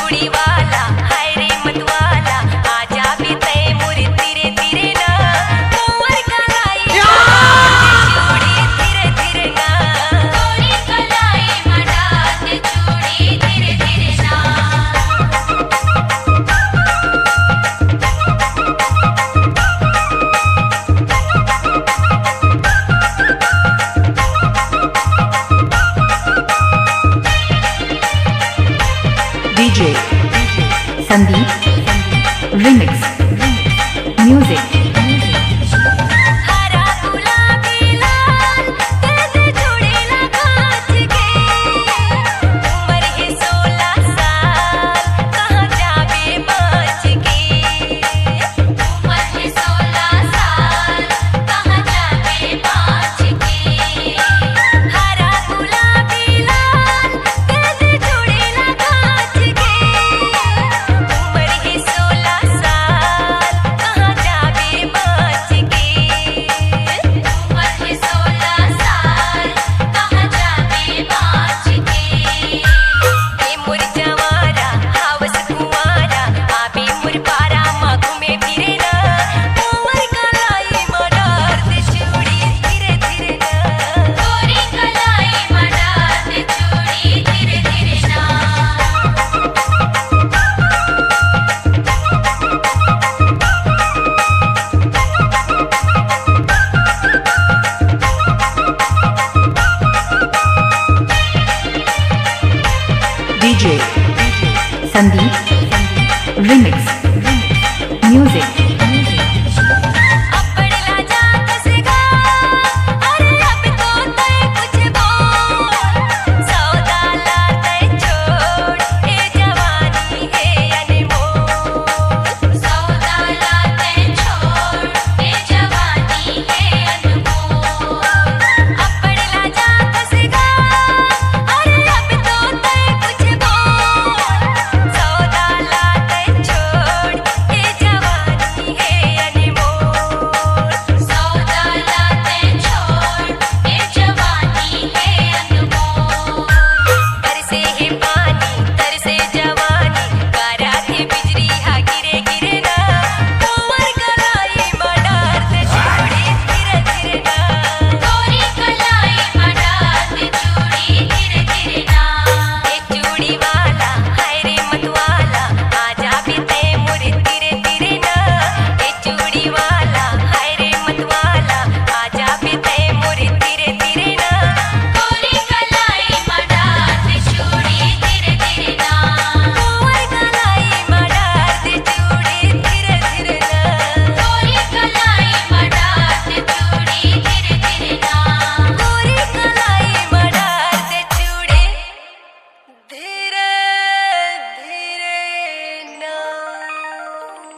चूड़ी वाला हाय रे मतवाला आजा भी तय मुरी धीरे धीरे ना कुंवर कलाई चूड़ी धीरे धीरे ना गोरी कलाई मडाते चूड़ी धीरे धीरे ना DJ Sandeep Remix Music हरा गुलाबी लाल तेरे चूड़ी लगाच के उम्र है 16 साल कहाँ जावे बच के उम्र है 16 साल कहाँ जावे बच के हरा गुलाबी लाल तेरे चूड़ी लगाच के उम्र है 16 साल कहाँ जावे बच के उम्र है 16 साल कहाँ जावे बच के ए मोर जवारा हावस कुंवारा आबे मोर पारा मागू में फिरे ना कुंवर कलाई मडाते चूड़ी धीरे धीरे ना गोरी कलाई मडाते चूड़ी धीरे धीरे ना DJ Sandeep Remix Music